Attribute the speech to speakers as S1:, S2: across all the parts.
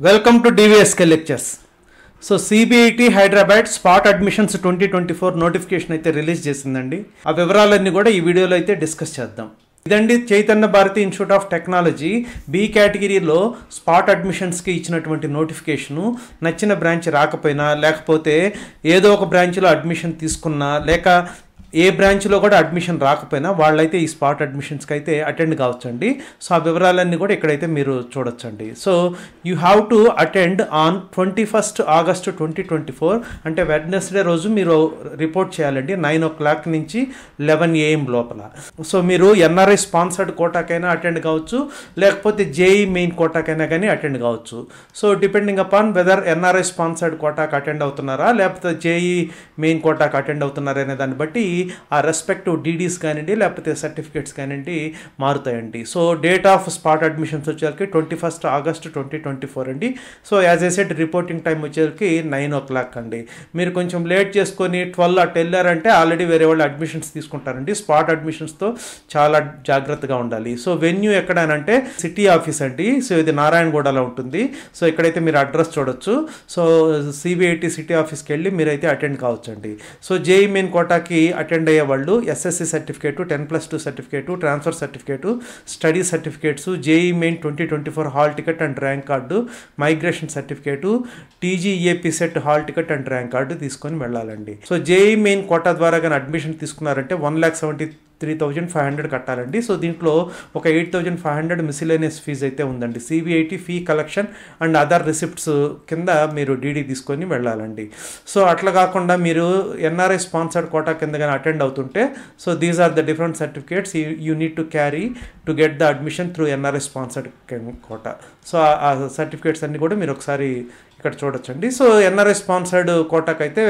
S1: Welcome to DVSK lectures. So CBIT Hyderabad Spot Admissions 2024 notification అయితే release చేసిందండి. ఆ వివరాలన్నీ కూడా ఈ వీడియోలో అయితే డిస్కస్ చేద్దాం. ఇదండి Chaitanya Bharathi Institute of Technology B కేటగిరీలో స్పాట్ అడ్మిషన్స్కి ఇచ్చినటువంటి నోటిఫికేషను. నచ్చిన బ్రాంచ్ రాకపోయినా లేకపోతే ఏదో ఒక బ్రాంచ్లో అడ్మిషన్ తీసుకున్నా లేక ఏ బ్రాంచ్లో కూడా అడ్మిషన్ రాకపోయినా వాళ్ళైతే ఈ స్పాట్ అడ్మిషన్స్కి అయితే అటెండ్ కావచ్చండి. సో ఆ వివరాలన్నీ కూడా ఇక్కడైతే మీరు చూడొచ్చండి. So you have to attend on 21st August 2024 అంటే వెడ్నెస్డే రోజు మీరు రిపోర్ట్ చేయాలండి 9 o'clock నుంచి 11 AM లోపల. సో మీరు ఎన్ఆర్ఐ స్పాన్సర్డ్ కోటాకైనా అటెండ్ కావచ్చు లేకపోతే జేఈ మెయిన్ కోటాకైనా కానీ అటెండ్ కావచ్చు. So depending upon whether NRI sponsored కోటాకు అటెండ్ అవుతున్నారా లేకపోతే జేఈ మెయిన్ కోటాకు అటెండ్ అవుతున్నారా అనే దాన్ని బట్టి ఆ రెస్పెక్టివ్ డీడీస్ కానివ్వండి లేకపోతే సర్టిఫికేట్స్ కానివ్వండి మారుతాయండి. So date of spot admissions వచ్చేసరికి 21st August 2024 అండి. So as a set reporting time వచ్చేసరికి 9 o'clock అండి. మీరు కొంచెం లేట్ చేసుకొని 12 అటు వెళ్ళారంటే ఆల్రెడీ వేరే వాళ్ళు అడ్మిషన్స్ తీసుకుంటారండి. స్పాట్ అడ్మిషన్స్తో చాలా జాగ్రత్తగా ఉండాలి. సో వెన్యూ ఎక్కడనంటే సిటీ ఆఫీస్ అండి. సో ఇది నారాయణగూడలో ఉంటుంది. సో ఇక్కడైతే మీరు అడ్రస్ చూడొచ్చు. సో సిబిఐటి సిటీ ఆఫీస్కి వెళ్ళి మీరైతే అటెండ్ కావచ్చండి. సో జేఈ మెయిన్ కోటాకి అటెండ్ అయ్యే వాళ్ళు SSC certificate 10+2 certificate transfer certificate study certificates JEE main 2024 hall ticket and rank card migration certificate TGAP SET hall ticket and rank card తీసుకొని వెళ్ళాలండి. So JEE main quota ద్వారా కానీ admission తీసుకున్నారంటే 1,73,500 కట్టాలండి. So దీంట్లో ఒక 8,500 మిసిలేనియస్ ఫీజు అయితే ఉందండి. CBIT fee collection and other receipts కింద మీరు డీడీ తీసుకొని వెళ్ళాలండి. సో అట్లా కాకుండా మీరు ఎన్ఆర్ఐ స్పాన్సర్డ్ కోటా కింద కానీ అటెండ్ అవుతుంటే so these are the different certificates you need to carry to get the admission through NRI sponsored quota. So ఆ సర్టిఫికేట్స్ అన్నీ కూడా మీరు ఒకసారి ఇక్కడ చూడొచ్చండి. సో ఎన్ఆర్ఐ స్పాన్సర్డ్ కోటాకి అయితే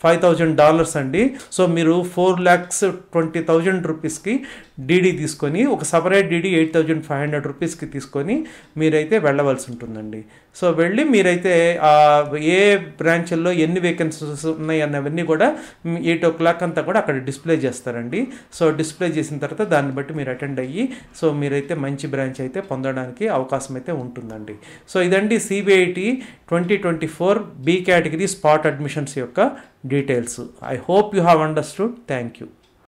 S1: $5,000 అండి. సో మీరు 4,20,000 రూపీస్కి డీడీ తీసుకొని ఒక సపరేట్ డీడీ 8,500 రూపీస్కి తీసుకొని మీరైతే వెళ్ళవలసి ఉంటుందండి. సో వెళ్ళి మీరైతే ఏ బ్రాంచ్ల్లో ఎన్ని వేకెన్సీస్ ఉన్నాయి అన్నవన్నీ కూడా 8 o'clock అంతా కూడా అక్కడ డిస్ప్లే చేస్తారండి. సో డిస్ప్లే చేసిన తర్వాత దాన్ని బట్టి మీరు అటెండ్ అయ్యి సో మీరైతే మంచి బ్రాంచ్ అయితే పొందడానికి అవకాశం అయితే ఉంటుందండి. సో ఇదండి CBIT 2024 B category spot admissions యొక్క details. I hope you have understood. Thank you.